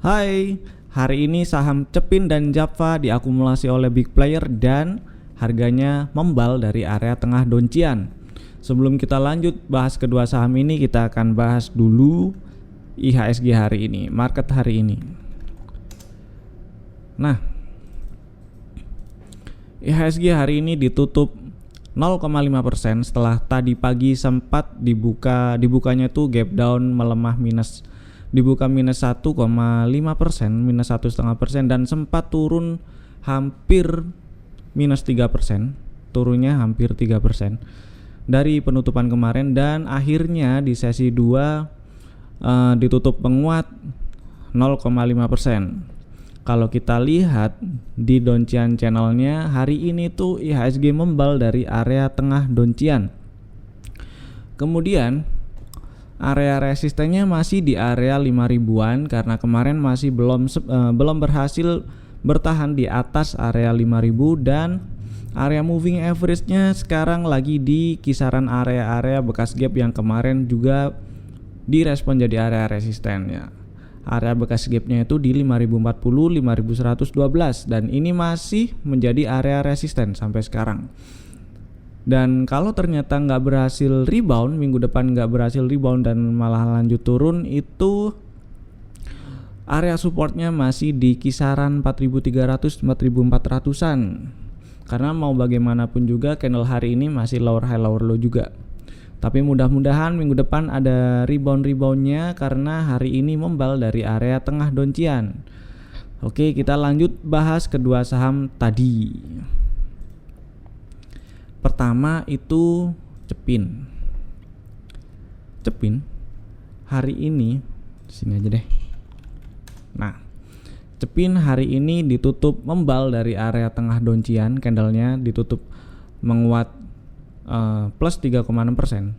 Hai, hari ini saham Cepin dan Japfa diakumulasi oleh big player dan harganya membal dari area tengah doncian. Sebelum kita lanjut bahas kedua saham ini, kita akan bahas dulu IHSG hari ini, market hari ini. Nah, IHSG hari ini ditutup 0,5% setelah tadi pagi sempat dibukanya tuh gap down melemah dibuka minus 1,5%, minus 1,5%, dan sempat turun hampir minus 3%, turunnya hampir 3% dari penutupan kemarin, dan akhirnya di sesi 2 ditutup menguat 0,5%. Kalau kita lihat di doncian channelnya hari ini tuh IHSG membal dari area tengah doncian. Kemudian area resistennya masih di area 5.000-an karena kemarin masih belum berhasil bertahan di atas area 5.000, dan area moving average-nya sekarang lagi di kisaran area-area bekas gap yang kemarin juga direspon jadi area resistennya. Area bekas gapnya itu di 5.040, 5.112, dan ini masih menjadi area resisten sampai sekarang. Dan kalau ternyata nggak berhasil rebound, minggu depan nggak berhasil rebound dan malah lanjut turun, itu area supportnya masih di kisaran 4.300, 4.400-an. Karena mau bagaimanapun juga candle hari ini masih lower high lower low juga. Tapi mudah-mudahan minggu depan ada rebound-reboundnya karena hari ini membal dari area tengah doncian. Oke, kita lanjut bahas kedua saham tadi. Pertama itu Cepin. Cepin hari ini sini aja deh. Nah, Cepin hari ini ditutup membal dari area tengah doncian, candlenya ditutup menguat plus 3,6%.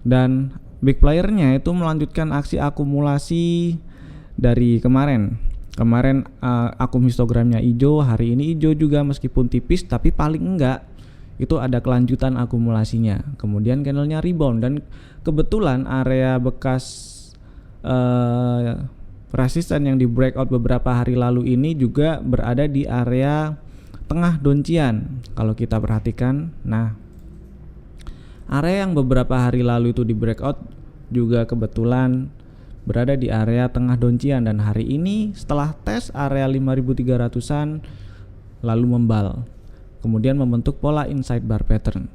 Dan big playernya itu melanjutkan aksi akumulasi dari kemarin. Kemarin akum histogramnya hijau, hari ini hijau juga meskipun tipis, tapi paling enggak itu ada kelanjutan akumulasinya. Kemudian candlenya rebound, dan kebetulan area bekas resisten yang di breakout beberapa hari lalu ini juga berada di area tengah doncian. Kalau kita perhatikan, nah area yang beberapa hari lalu itu di breakout juga kebetulan berada di area tengah doncian, dan hari ini setelah tes area 5.300-an lalu membal, kemudian membentuk pola inside bar pattern.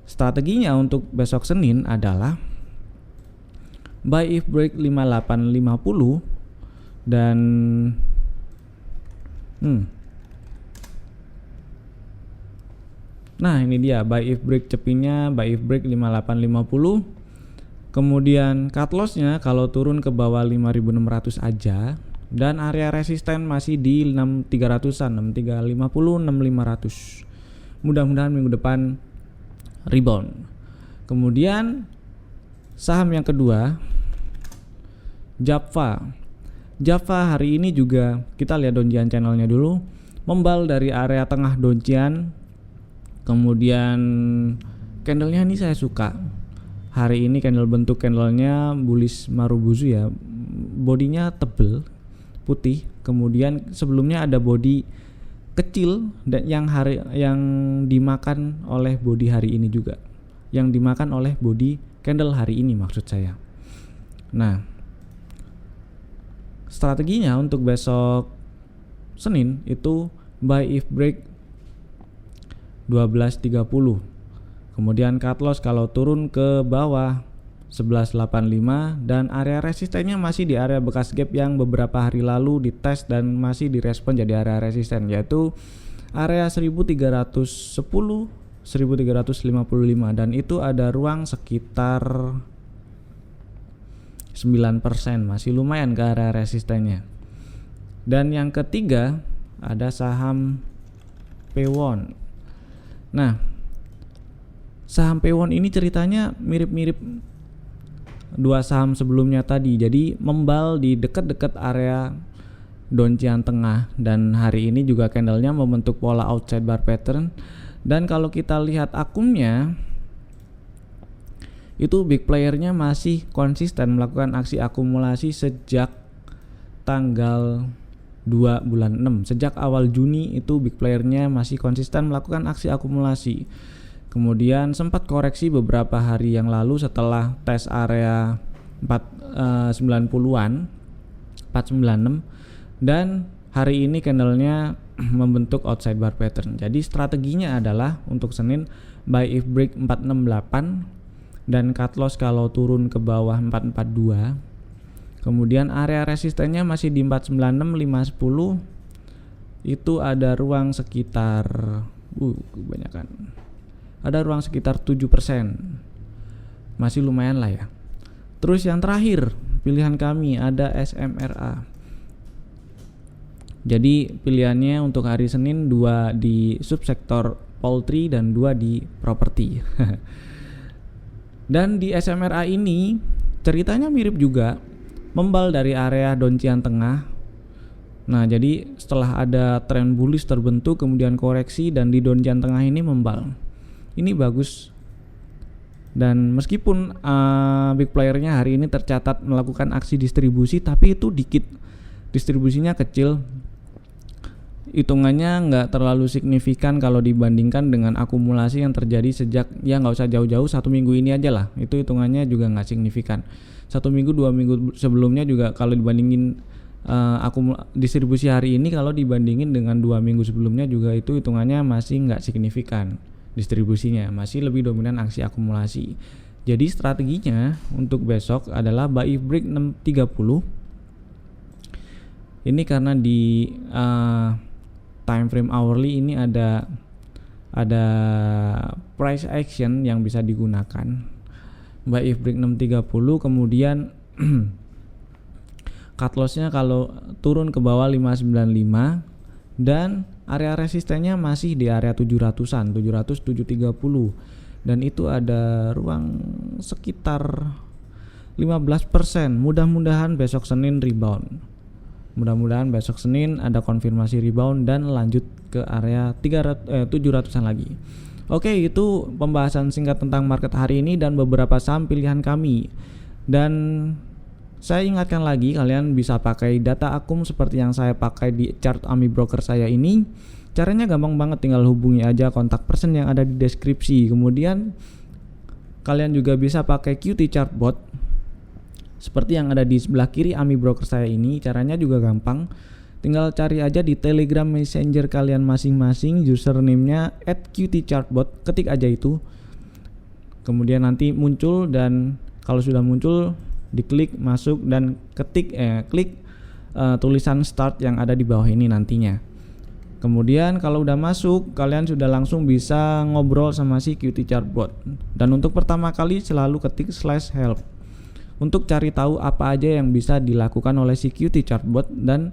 Strateginya untuk besok Senin adalah buy if break 5850 dan nah ini dia buy if break Cepinnya, buy if break 5850. Kemudian cut lossnya kalau turun ke bawah 5.600 aja, dan area resisten masih di 6.300-an, 6.350, 6.500. Mudah-mudahan minggu depan rebound. Kemudian saham yang kedua Japfa. Japfa hari ini juga kita lihat doncian channelnya dulu, membal dari area tengah doncian. Kemudian candlenya ini saya suka. Hari ini bentuk candlenya bullish marubozu ya. Bodinya tebel, putih. Kemudian sebelumnya ada body kecil dan yang dimakan oleh body hari ini juga. Yang dimakan oleh body candle hari ini maksud saya. Nah, strateginya untuk besok Senin itu buy if break 12.30. Kemudian cut loss kalau turun ke bawah 11.85, dan area resistennya masih di area bekas gap yang beberapa hari lalu dites dan masih direspon jadi area resisten, yaitu area 1310, 1355, dan itu ada ruang sekitar 9%, masih lumayan ke area resistennya. Dan yang ketiga ada saham Pewon. Nah, saham Pewon ini ceritanya mirip-mirip dua saham sebelumnya tadi. Jadi membal di dekat-dekat area doncian tengah, dan hari ini juga candlenya membentuk pola outside bar pattern. Dan kalau kita lihat akumnya, itu big playernya masih konsisten melakukan aksi akumulasi sejak tanggal 2 bulan 6. Sejak awal Juni itu big playernya masih konsisten melakukan aksi akumulasi. Kemudian sempat koreksi beberapa hari yang lalu setelah tes area 490-an 496, dan hari ini candlenya membentuk outside bar pattern. Jadi strateginya adalah untuk Senin buy if break 468 dan cut loss kalau turun ke bawah 442. Kemudian area resistennya masih di 496 510. Itu ada ruang sekitar kebanyakan. Ada ruang sekitar 7%. Masih lumayan lah ya. Terus yang terakhir, pilihan kami ada SMRA. Jadi pilihannya untuk hari Senin 2 di subsektor poultry dan 2 di properti. Dan di SMRA ini ceritanya mirip juga, membal dari area doncian tengah. Nah, jadi setelah ada tren bullish terbentuk kemudian koreksi dan di doncian tengah ini membal. Ini bagus. Dan meskipun big playernya hari ini tercatat melakukan aksi distribusi, tapi itu dikit, distribusinya kecil, hitungannya nggak terlalu signifikan kalau dibandingkan dengan akumulasi yang terjadi sejak, ya nggak usah jauh-jauh, 1 minggu ini aja lah, itu hitungannya juga nggak signifikan. 1 minggu 2 minggu sebelumnya juga kalau dibandingin distribusi hari ini, kalau dibandingin dengan 2 minggu sebelumnya juga itu hitungannya masih nggak signifikan. Distribusinya masih lebih dominan aksi akumulasi. Jadi strateginya untuk besok adalah buy if break 630. Ini karena di time frame hourly ini ada price action yang bisa digunakan. Buy if break 630, kemudian cut loss-nya kalau turun ke bawah 595 dan area resistennya masih di area 700-an, 700-730, dan itu ada ruang sekitar 15%. Mudah-mudahan besok Senin rebound. Mudah-mudahan besok Senin ada konfirmasi rebound dan lanjut ke area 700-an lagi. Oke, itu pembahasan singkat tentang market hari ini dan beberapa saham pilihan kami. Dan saya ingatkan lagi, kalian bisa pakai data akum seperti yang saya pakai di chart Ami Broker saya ini. Caranya gampang banget, tinggal hubungi aja kontak person yang ada di deskripsi. Kemudian kalian juga bisa pakai QT chart bot seperti yang ada di sebelah kiri Ami Broker saya ini. Caranya juga gampang, tinggal cari aja di Telegram Messenger kalian masing-masing username-nya @qtchartbot, ketik aja itu. Kemudian nanti muncul, dan kalau sudah muncul diklik masuk dan klik tulisan start yang ada di bawah ini nantinya. Kemudian kalau udah masuk, kalian sudah langsung bisa ngobrol sama si QT Chartbot. Dan untuk pertama kali selalu ketik /help untuk cari tahu apa aja yang bisa dilakukan oleh si QT Chartbot, dan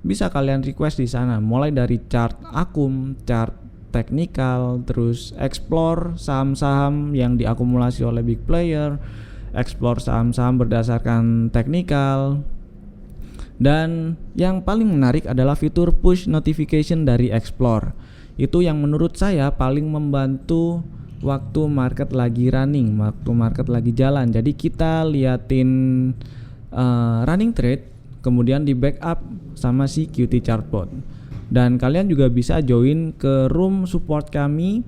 bisa kalian request di sana, mulai dari chart akum, chart teknikal, terus explore saham-saham yang diakumulasi oleh big player, explore saham-saham berdasarkan teknikal, dan yang paling menarik adalah fitur push notification dari explore. Itu yang menurut saya paling membantu waktu market lagi running, waktu market lagi jalan. Jadi kita liatin running trade, kemudian di backup sama si QT Chartbot. Dan kalian juga bisa join ke room support kami